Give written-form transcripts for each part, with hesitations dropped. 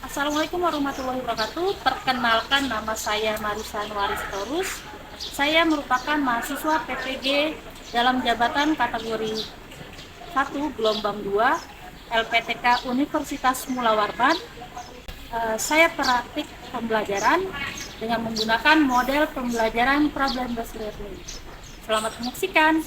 Assalamualaikum warahmatullahi wabarakatuh. Perkenalkan, nama saya Marisa Nuaristorus. Saya merupakan mahasiswa PPG dalam jabatan kategori 1 gelombang 2 LPTK Universitas Mula Warman. Saya praktik pembelajaran dengan menggunakan model pembelajaran problem based learning. Selamat menyaksikan.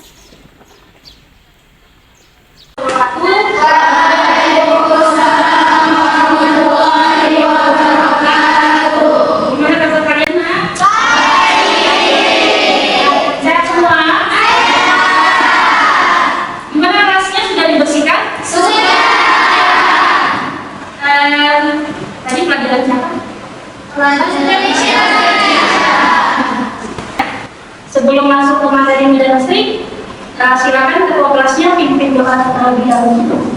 Sebelum masuk ke materi medan listrik, silakan ketua kelasnya pimpin doa terlebih dahulu.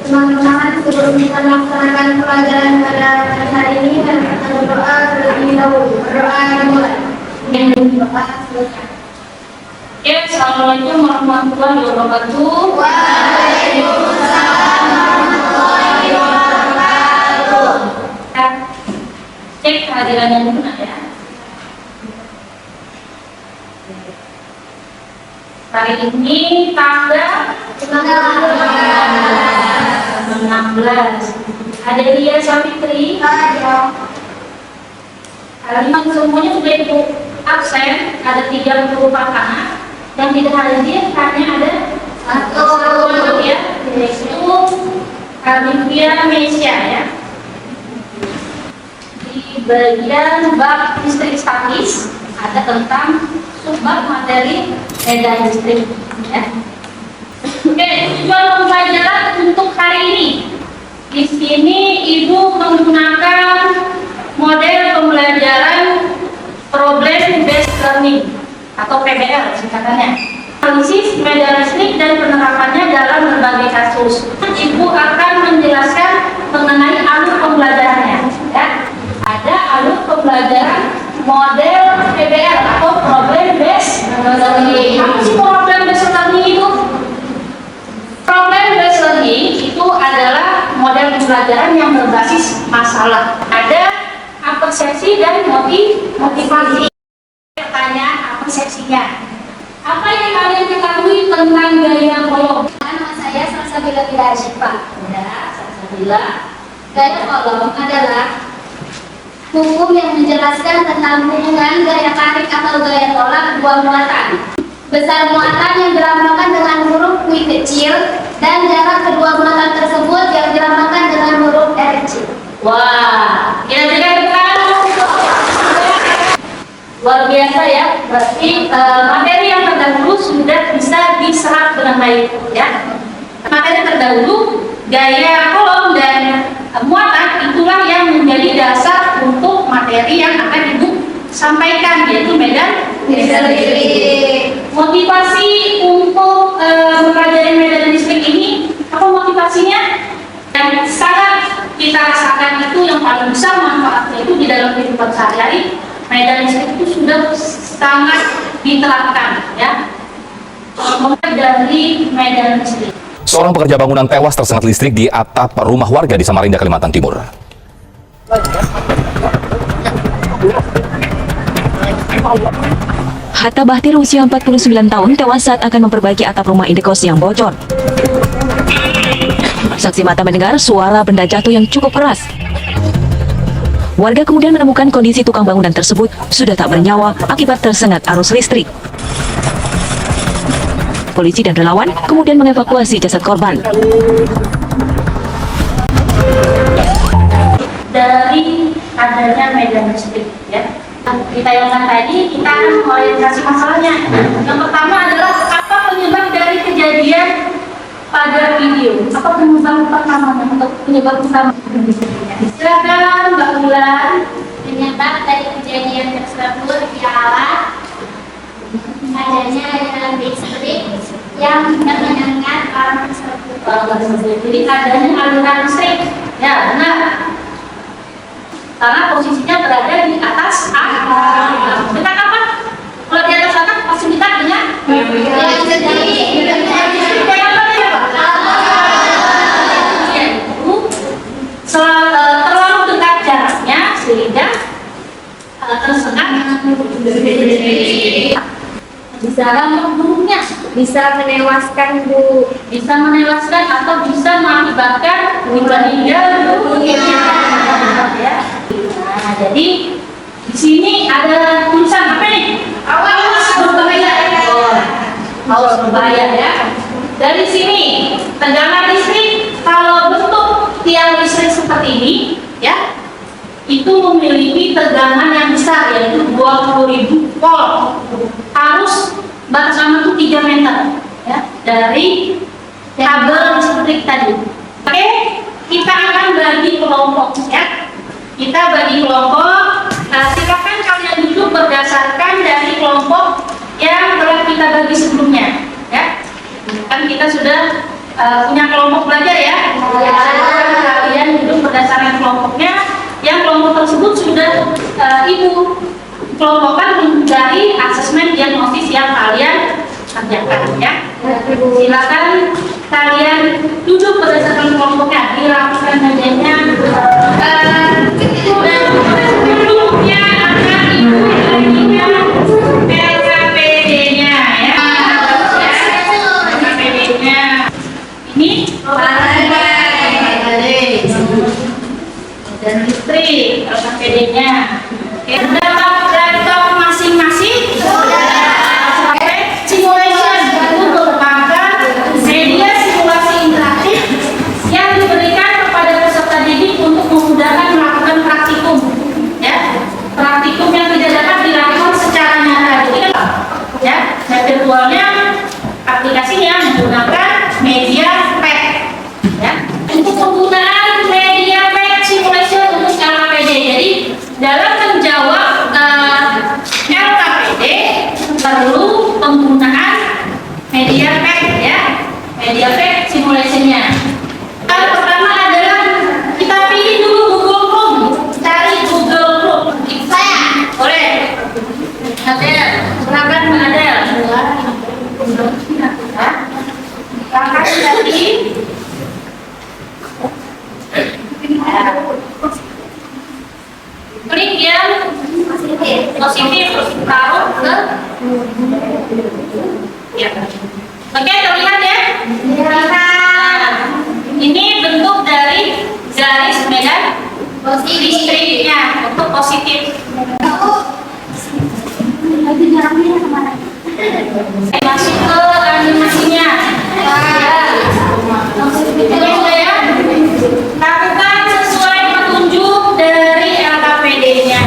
Teman-teman, sebelum kita melaksanakan pelajaran pada hari ini, kita berdoa terlebih dahulu. Berdoa dimulai. Berdoa selesai. Ya, Assalamualaikum warahmatullahi wabarakatuh. Waalaikumsalam warahmatullahi wabarakatuh. Cek kehadirannya dulu ya. Hari ini tanggal 16. Ada Lia Savitri. Hari ini semuanya sudah ibu absen. Ada 34 anak dan tidak hadir hanya ada satu ya, yaitu Olivia Mesia ya. Di bagian bab listrik statis ada tentang subbab materi medan listrik ya. Oke, tujuan pembelajaran untuk hari ini. Di sini Ibu menggunakan model pembelajaran problem based learning atau PBL singkatannya. Analisis medan listrik dan penerapannya dalam berbagai kasus. Ibu akan menjelaskan mengenai alur pembelajarannya ya. Ada alur pembelajaran model PBL atau problem based learning. Apa sih problem based learning itu? Problem based learning itu adalah model pembelajaran yang berbasis masalah. Ada persepsi dan motivasi. Pertanyaan persepsinya. Apa yang kalian ketahui tentang gaya kolom? Nama saya Salsabila Tidak Asyifa. Ya, Salsabila. Gaya kolom adalah hukum yang menjelaskan tentang hubungan gaya tarik atau gaya tolak dua muatan. Besar muatan yang dilambangkan dengan huruf Q kecil dan jarak kedua muatan tersebut yang dilambangkan dengan huruf R kecil. Wah, kira-kira luar biasa ya. Berarti materi yang terdahulu sudah bisa diserap dengan baik ya. Materi terdahulu gaya kolom dan muatan itulah yang menjadi dasar untuk materi yang akan Ibu sampaikan, yaitu medan listrik. Motivasi untuk mempelajari medan listrik ini, apa motivasinya? Yang sangat kita rasakan itu yang paling besar manfaatnya itu di dalam kehidupan sehari-hari. Medan listrik itu sudah sangat diterapkan ya. Mulai dari medan listrik. Seorang pekerja bangunan tewas tersengat listrik di atap rumah warga di Samarinda, Kalimantan Timur. Hatta Bahtir usia 49 tahun tewas saat akan memperbaiki atap rumah indekos yang bocor. Saksi mata mendengar suara benda jatuh yang cukup keras. Warga kemudian menemukan kondisi tukang bangunan tersebut sudah tak bernyawa akibat tersengat arus listrik. Polisi dan relawan kemudian mengevakuasi jasad korban. Dari adanya medan listrik ya. Ditayangkan tadi kita akan mengorientasi masalahnya. Yang pertama adalah apa penyebab dari kejadian pada video. Apa penyebab pertamanya atau penyebab utama? Silakan Mbak Bulan. Penyebab dari kejadian tersebut ialah adanya aliran listrik yang mengenangan orang tersebut. Jadi adanya aliran listrik, ya benar. karena posisinya berada di atas atap. Dekat apa? Kalau di atas atap pasti dekat dengan terlalu dekat jaraknya sehingga tersengat Bisa burungnya, bisa menewaskan Bu. bisa menewaskan atau bisa mengakibatkan meninggal dunia. Ya. Nah, jadi di sini ada tulisan apa nih? Awas berbahaya. Awas berbahaya ya. Dari sini tegangan listrik kalau bentuk tiang listrik seperti ini ya, itu memiliki tegangan yang besar yaitu 20.000 volt. Harus batas aman itu 3 meter ya dari kabel listrik tadi. Oke, kita akan bagi kelompok ya. Kita bagi kelompok. Silakan kalian duduk berdasarkan dari kelompok yang telah kita bagi sebelumnya ya. Kan kita sudah punya kelompok belajar ya. Kalian duduk berdasarkan kelompoknya. Yang kelompok tersebut sudah ibu kelompokkan dari asesmen diagnosis yang kalian kerjakan ya. Silakan kalian duduk berdasarkan kelompoknya, dirapikan mejanya dan duduknya akan ibu bagikan LKPD-nya ya. LKPD-nya ini dan listrik LKPD-nya. Terdapat laptop masing-masing. Simulation itu merupakan media simulasi interaktif yang diberikan kepada peserta didik untuk memudahkan melakukan praktikum. Ya, praktikum yang tidak dapat dilakukan secara nyata. Jadi kan, ya, virtualnya aplikasinya menggunakan media PET. Ya, untuk penggunaan media PET simulation untuk LKPD. Jadi dalam menjawab LKPD perlu penggunaan media PET ya, media PET simulationnya. Yang pertama adalah kita pilih dulu Google Chrome, cari Google Chrome. Saya boleh. Adel, silakan Mbak Adel. Silakan tadi. Klik yang positif taruh ke ya. Oke, terlihat ya? Nah, ini bentuk dari garis medan listriknya untuk positif. Masuk ke animasinya. Ya. Lakukan sesuai petunjuk dari LKPD-nya.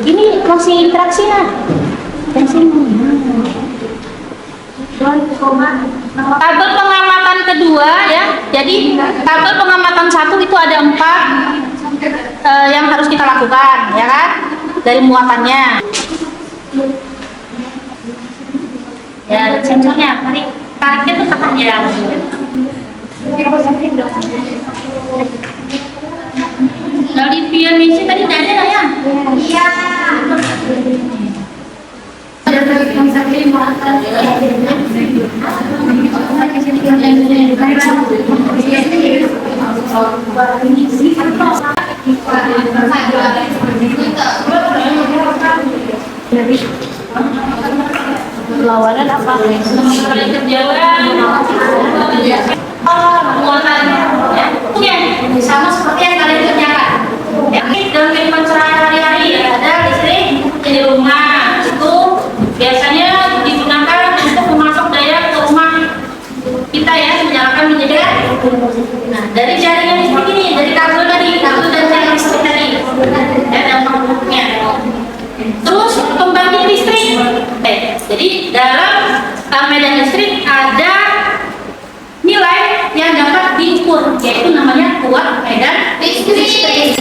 Ini masih interaksi nah. Tabel pengamatan kedua ya. Jadi tabel pengamatan 1 itu ada 4 yang harus kita lakukan ya kan, dari muatannya. Ya, sensornya, mari tariknya tuh tekan ya. Dari PMC tadi tidak ada lah ya? Iya. Lawanan apa? Kerjaan. Muatan ya. Oke, sama seperti yang kalian kerjakan. Ya, dalam kehidupan sehari-hari ada listrik di rumah itu biasanya digunakan untuk memasok daya ke rumah kita ya, menyalakan menjadi. Nah, dari jaringan listrik ini, dari kabel tadi, kabel dan jaringan listrik tadi, ya, dan penghubungnya. Terus pembangkit listrik. Jadi dalam medan listrik ada nilai yang dapat diukur, yaitu namanya kuat medan listrik.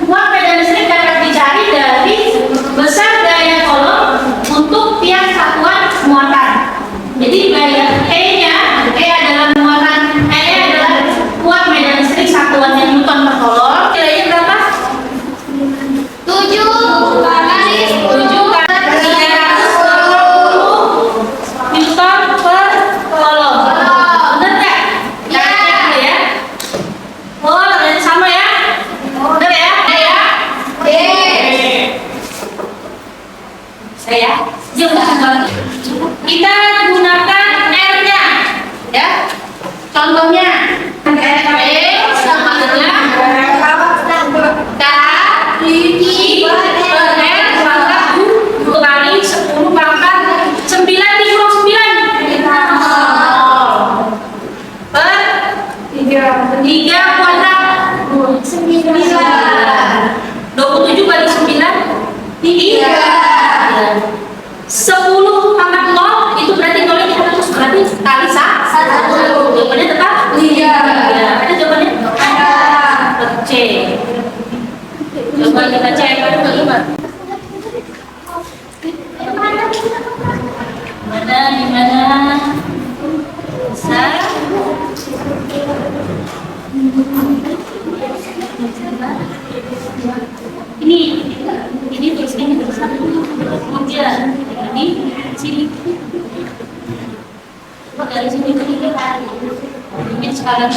Kuat medan listrik dapat dicari dari besar daya kolom untuk tiap satuan muatan. Jadi daya E adalah muatan, E adalah kuat medan 3 kuadrat 27 bagi 9 3. 10 tambah 0 itu berarti 0 nya dihapus, berarti kali 1. Jawabannya tetap 3. Ada jawabannya? C. Coba kita cek. Di mana? Bisa. Ini tulisnya bisa. Ini sini. Dari sini ke sini. Mungkin sekarang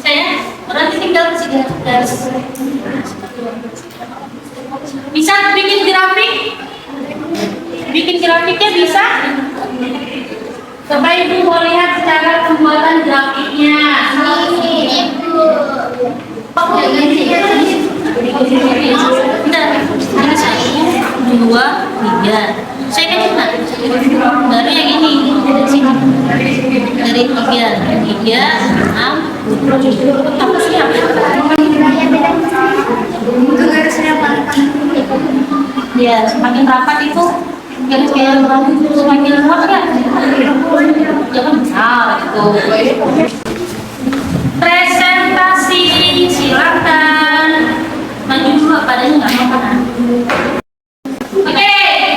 saya berarti tinggal garis. Bisa bikin grafik? Bikin grafiknya bisa? Coba Ibu mau lihat cara pembuatan grafiknya. Dua, tiga. Saya kan cuma dari yang ini, dari sini, dari 3, 6, apa sih apa? Ya, semakin rapat itu garis-garis semakin kuat kan? Jangan besar itu. Presentasi silakan. Maju dulu padanya nggak apa-apa. Oke,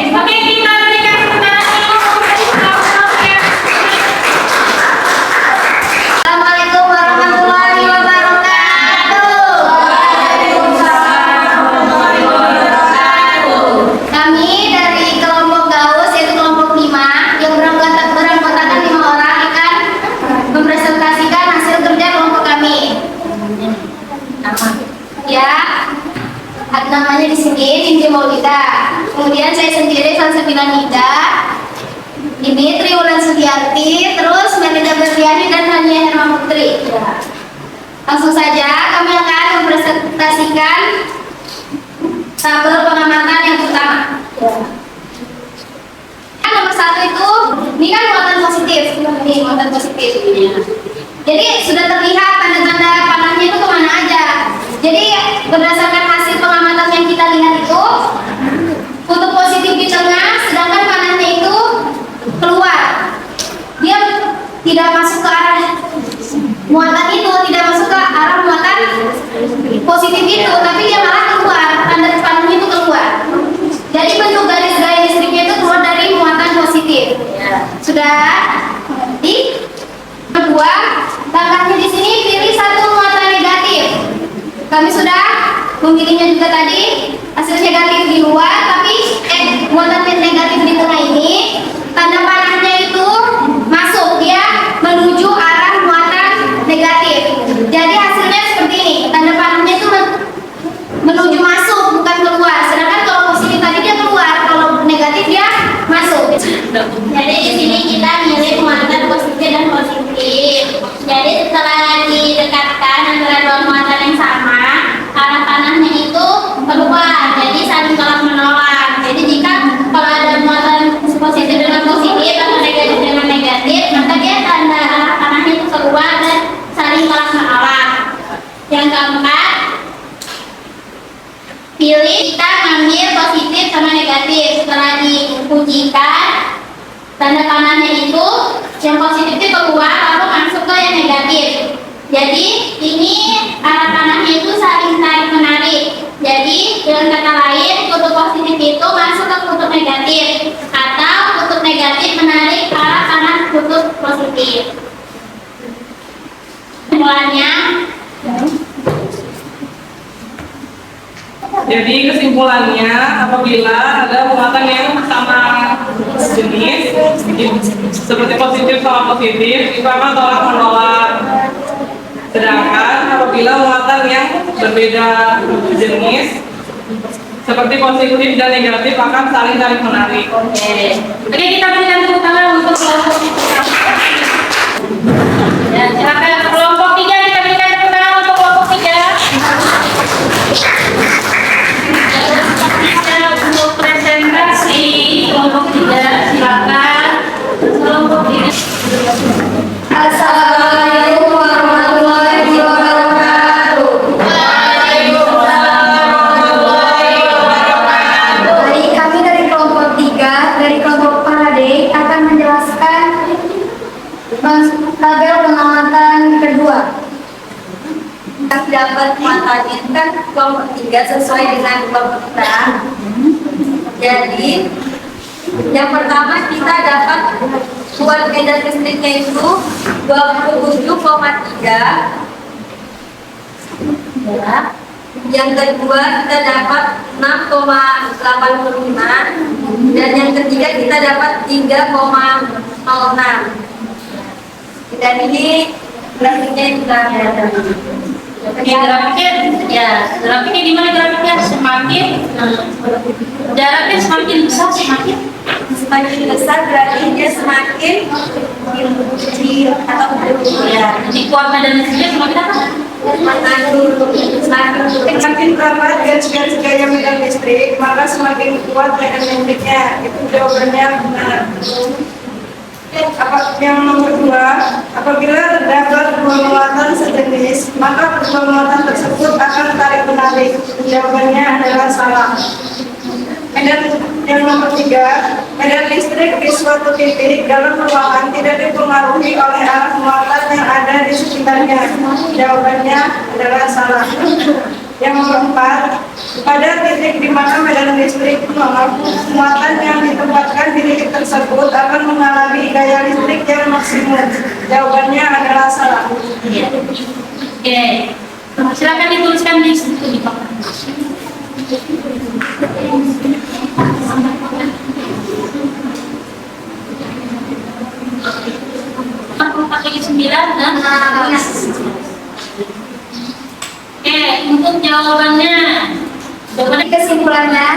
kita berikan tepuk tangan dulu. Assalamualaikum warahmatullahi wabarakatuh. Kami dari kelompok Gaus, yaitu kelompok 5 yang beranggotakan 5 orang akan mempresentasikan hasil kerja kelompok kami. Ya, namanya di sini Cinti Maulida. Kemudian saya sendiri Salsabila Nida. Ini Triwulan Sudiarti, terus Melida Berliani dan Hania Herma Putri. Ya. Langsung saja kami akan mempresentasikan tabel pengamatan yang pertama. Ya. Nomor 1 itu, ini kan muatan positif. Ini muatan positif. Jadi sudah terlihat tanda-tanda panahnya itu kemana aja. Jadi berdasarkan hasil pengamatan yang kita lihat itu, kutub positif di tengah, sedangkan panahnya itu keluar. Dia tidak masuk ke arah muatan itu, tidak masuk ke arah muatan positif itu, tapi dia malah keluar, tanda panahnya itu keluar. Jadi bentuk garis gaya listriknya itu keluar dari muatan positif. Sudah? Di kedua, langkahnya di sini pilih satu muatan negatif. Kami sudah memilihnya juga tadi, hasil negatif di luar, tapi muatan negatif di tengah ini, tanda panahnya itu masuk, dia menuju arah muatan negatif. Jadi hasilnya seperti ini, tanda panahnya itu menuju masuk, bukan keluar. Sedangkan kalau positif tadi dia keluar, kalau negatif dia masuk. Jadi di sini kita milih muatan positif dan positif. Jadi setelah didekatkan antara dua muatan yang sama, arah panahnya itu keluar, jadi saling tolak menolak. Jadi jika kalau ada muatan positif dengan positif atau negatif dengan negatif, maka dia tanda arah panahnya itu keluar dan saling tolak menolak. Yang keempat, pilih kita ngambil positif sama negatif. Setelah diujikan, tanda panahnya itu yang positif itu keluar lalu masuk ke yang negatif. Jadi ini arah panahnya itu saling tarik menarik. Jadi dengan kata lain, kutub positif itu masuk ke kutub negatif atau kutub negatif menarik arah panah kutub positif. Kesimpulannya, jadi kesimpulannya, apabila ada muatan yang sama jenis seperti positif sama positif, itu akan tolak menolak. Sedangkan apabila muatan yang berbeda jenis seperti positif dan negatif akan saling tarik menarik. Oke, kita berikan tepuk tangan untuk kelompok ya, silakan kelompok 3, kita berikan tepuk tangan untuk kelompok 3. Untuk presentasi dapat muatannya kan kelompok 3 sesuai dengan kelompok kita. Jadi yang pertama kita dapat buat medan listriknya itu 27,3. Ya. Yang kedua kita dapat 6,85 dan yang ketiga kita dapat 3,06. Dan ini grafiknya juga ada. Oke, grafiknya gimana grafiknya? Semakin jaraknya semakin besar, Semakin besar berarti dia semakin kecil atau berkurang. ya. Jadi kuat medan listriknya semakin apa? Semakin berapa garis-garis gaya medan listrik, maka semakin kuat medan listriknya. Itu jawabannya benar. Yang nomor 2, apabila terdapat dua muatan sejenis, maka kedua muatan tersebut akan tarik menarik. Jawabannya adalah salah. Yang nomor 3, medan listrik di suatu titik dalam ruangan tidak dipengaruhi oleh arah muatan yang ada di sekitarnya. Jawabannya adalah salah. Yang nomor 4, pada titik di mana medan listrik menolak, muatan yang ditempatkan di titik tersebut akan mengalami gaya listrik yang maksimum. Jawabannya adalah salah. Oke, silakan dituliskan di situ di papan. Oke, untuk jawabannya. Kesimpulannya,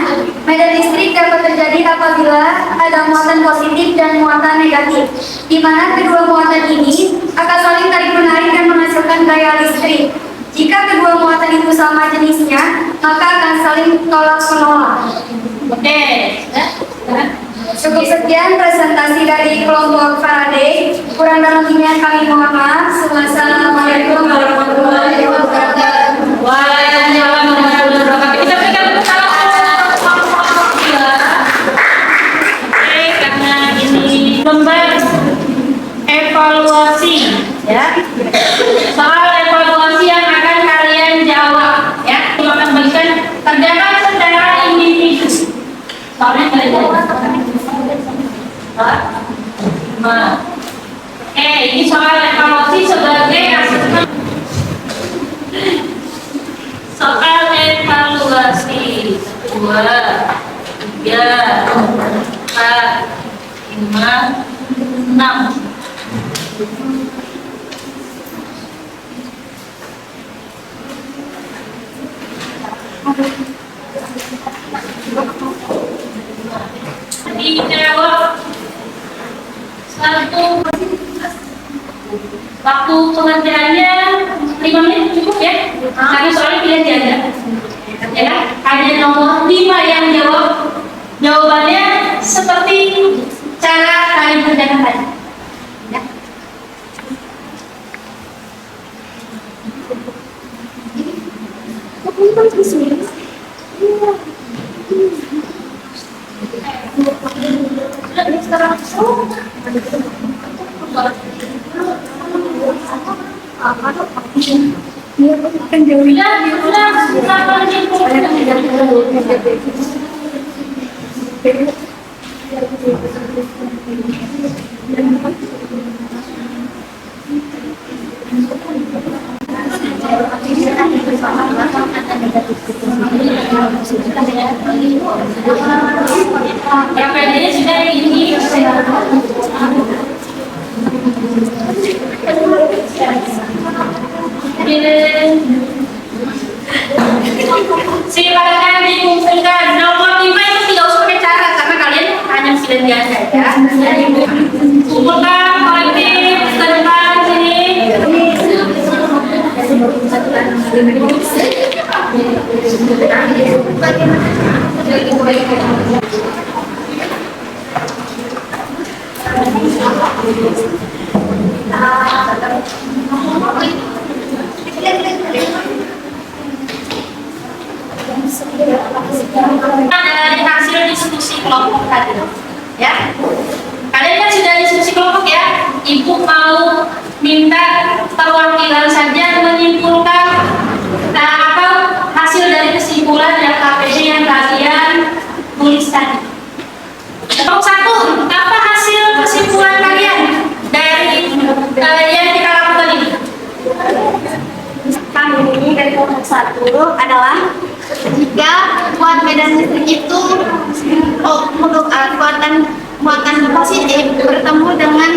medan listrik dapat terjadi apabila ada muatan positif dan muatan negatif, di mana kedua muatan ini akan saling tarik-menarik dan menghasilkan gaya listrik. Jika kedua muatan itu sama jenisnya, maka akan saling tolak-menolak. Oke, Cukup sekian presentasi dari kelompok Faraday. Kurang dan lebihnya kami mohon maaf. Wassalamualaikum warahmatullahi wabarakatuh. Waalaikumsalam warahmatullahi wabarakatuh. Kita berikan tepuk tangan. Oke, karena ini lembar evaluasi, ya. Soal evaluasi yang akan kalian jawab, ya. Kita akan berikan kerjakan secara individu. Soalnya kalian jawab. Ini soal evaluasi sebagai asesmen. Soal evaluasi 2, 3, 4, 5, 6. Dijawab satu. Waktu pengerjaannya 5 menit cukup ya, karena soalnya pilihan ganda, ya kan? Ada nomor 5 yang jawab. Jawabannya seperti cara kalian kerjakan tadi, ya. Ini sudah ini. Silakan dikumpulkan. Nomor 5 itu tidak usah pakai cara karena kalian hanya pilihan ganda ya. Kumpulkan kolektif ke depan sini. Dari hasil diskusi kelompok tadi, ya. Kalian kan sudah diskusi kelompok ya. Ibu mau minta perwakilan saja menyimpulkan atau hasil dari kesimpulan LKPD yang kalian tulis tadi. Kelompok 1, apa hasil kesimpulan kalian dari yang kita lakukan ini? Kami dari kelompok 1 adalah jika kuat medan listrik itu muatan positif bertemu dengan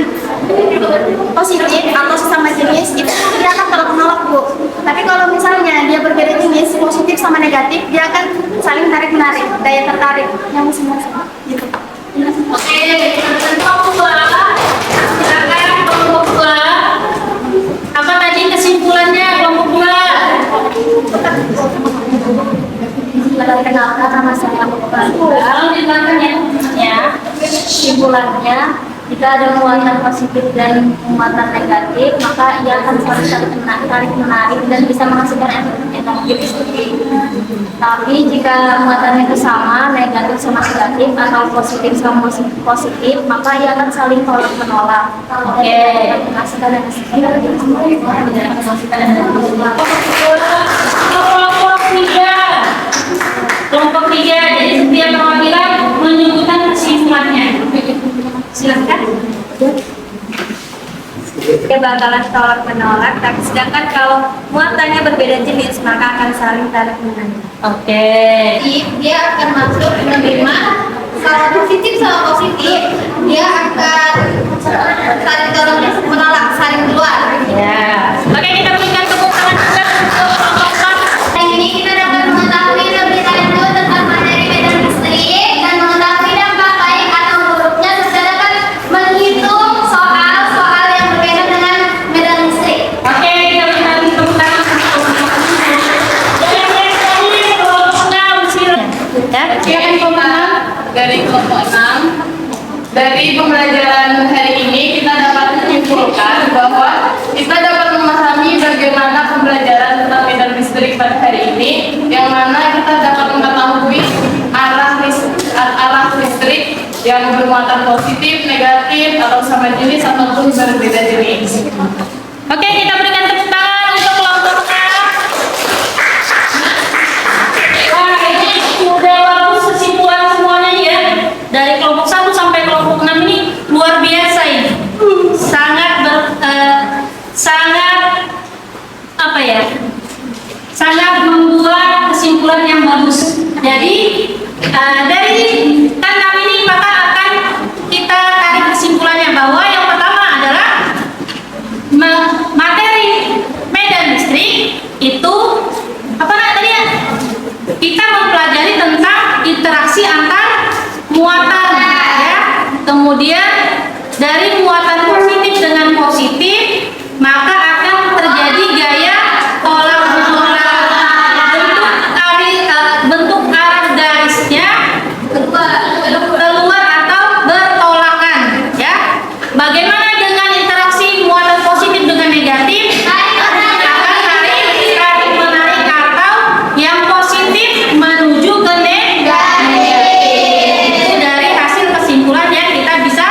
positif atau sesama jenis, itu dia akan tolak menolak, Bu. Tapi kalau misalnya dia berbeda jenis, positif sama negatif, dia akan saling tarik menarik, daya tertarik yang masing-masing gitu. Oke, kelompok 2, silakan kelompok 2. Apa tadi kesimpulannya kelompok 2? Kenal karena masalah Kalau diterangkan ya, kesimpulannya, jika ada muatan positif dan muatan negatif, maka ia akan saling tarik menarik dan bisa menghasilkan energi listrik. Tapi jika muatannya itu sama, negatif sama negatif atau positif sama positif, maka ia akan saling tolak menolak. Oke. Menghasilkan energi listrik. Kelompok 3, jadi setiap perwakilan menyebutkan kesimpulannya. Silakan. Dia bakalan tolak menolak, tapi sedangkan kalau muatannya berbeda jenis, maka akan saling tarik menarik. Oke. Dia akan masuk menerima kalau positif sama positif, dia akan saling tolak menolak, saling keluar. Ya. Oke, kita berikan tepuk tangan juga untuk kelompok 4. Yang ini kita dapat mengetahui lebih lanjut tentang materi medan listrik dan mengetahui dampak baik atau buruknya serta dapat menghitung soal-soal yang berbeda dengan medan listrik. Oke, kita berikan tepuk tangan untuk kelompok 4. Dan yang tadi kelompok 6 silakan. Ya, silakan kelompok 6. Dari kelompok 6, dari pembelajaran hari ini kita dapat menyimpulkan bahwa kita dapat memahami bagaimana pembelajaran tentang medan listrik pada hari ini, yang mana kita dapat mengetahui arah listrik yang bermuatan positif, negatif, atau sama jenis ataupun berbeda jenis. Oke, kita berikan tepuk tangan untuk kelompok 6. Wah, ini sudah bagus kesimpulan semuanya ya. Dari kelompok 1 sampai kelompok 6 ini luar biasa ini. Sangat membuat kesimpulan yang bagus. Jadi dari tantangan ini maka akan kita tarik kesimpulannya bahwa yang pertama adalah materi medan listrik itu apa tadi ya? Kita mempelajari tentang interaksi antar muatan ya. Kemudian dari muatan positif dengan positif maka akan terjadi gaya tolak menolak. Bentuk arah garisnya keluar atau bertolakan ya. Bagaimana dengan interaksi muatan positif dengan negatif? Akan tarik menarik atau yang positif menuju ke negatif. Itu dari hasil kesimpulan yang kita bisa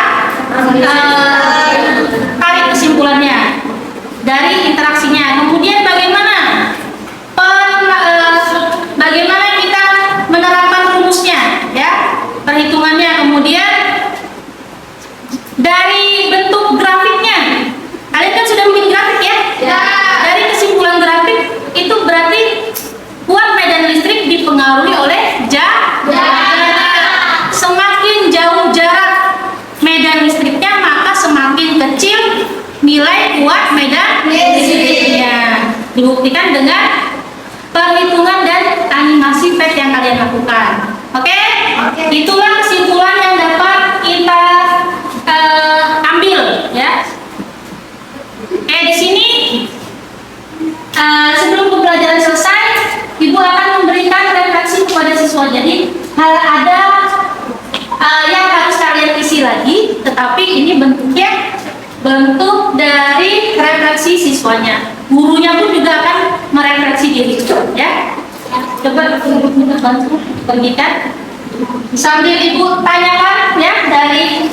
tarik kesimpulannya dari interaksinya. Kemudian bagaimana kita menerapkan rumusnya ya, perhitungannya. Kemudian dari bentuk grafiknya, kalian kan sudah bikin grafik ya? Dari kesimpulan grafik itu berarti kuat medan listrik dipengaruhi oleh jarak. Semakin jauh jarak medan listriknya maka semakin kecil nilai kuat medan listriknya. Dibuktikan dengan perhitungan dan animasi PET yang kalian lakukan. Oke? Itulah kesimpulan yang dapat kita ambil ya. Di sini sebelum pembelajaran selesai, Ibu akan memberikan refleksi kepada siswa. Jadi ada yang harus kalian isi lagi, tetapi ini bentuknya bentuk dari refleksi siswanya. Gurunya pun juga akan merefleksi diri ya. Coba bantu bagikan sambil Ibu tanyakan ya, dari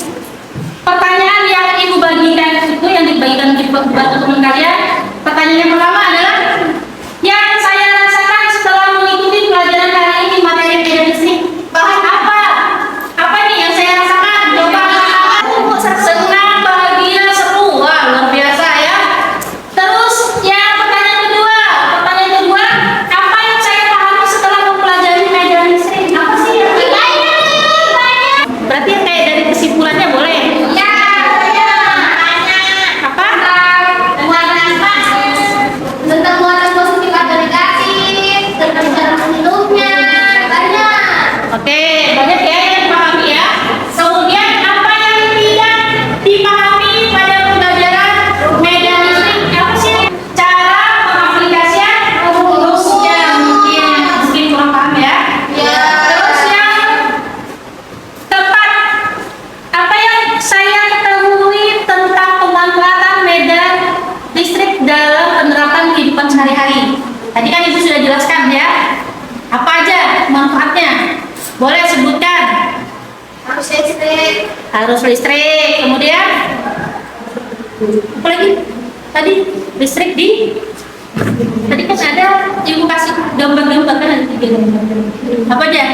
pertanyaan yang Ibu bagikan itu yang dibagikan di teman kalian. Pertanyaan yang pertama adalah yang saya Boleh sebutkan. Harus listrik. Harus listrik. Kemudian apa lagi? Tadi listrik di tadi kan ada ibu kasih gambar-gambar kan ada 3 gambar. Apa aja?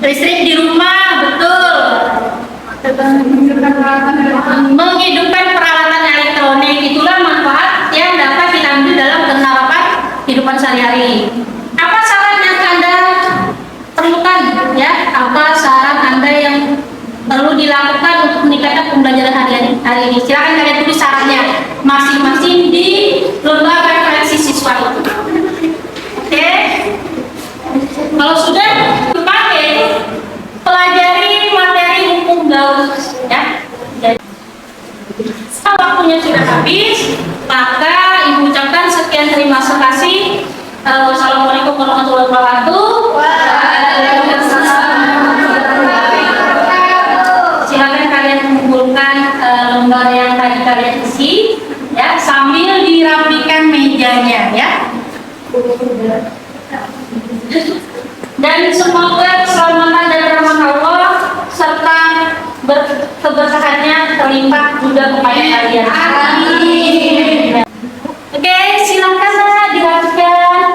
Listrik di rumah, betul. Menghidupkan peralatan elektronik, itulah manfaat yang dapat diambil dalam penerapan kehidupan sehari-hari. Apa saran yang Anda perlukan, ya? Apa saran Anda yang perlu dilakukan untuk meningkatkan pembelajaran hari ini? Silakan kalian tulis sarannya masing-masing di lembar referensi siswa itu. Oke? Kalau sudah dipakai, pelajari materi hukum gaul, ya. Jadi, waktunya sudah habis, maka Ibu ucapkan sekian, terima kasih. Wassalamualaikum warahmatullahi wabarakatuh. Silakan kalian mengumpulkan lembar yang tadi kalian isi, ya, sambil dirapikan mejanya, ya. Dan semoga keselamatan dan rahmat Allah serta keberkahannya terlimpah juga kepada kalian. Amin. Oke, silakan dirapikan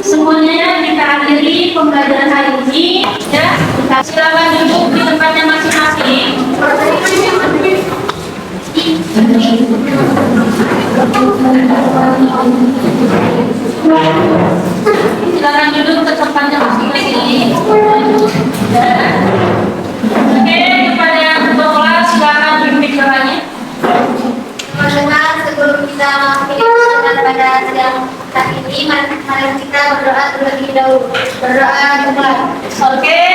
semuanya. Kita akhiri pembelajaran hari ini, ya. Silakan duduk di tempatnya masing-masing. Silakan duduk ke tempatnya masing-masing. Oke, kepada yang kelas silakan pimpin doanya. Teman-teman, sebelum kita mengakhiri pada siang hari ini, mari kita berdoa terlebih dahulu. Berdoa dimulai. Oke,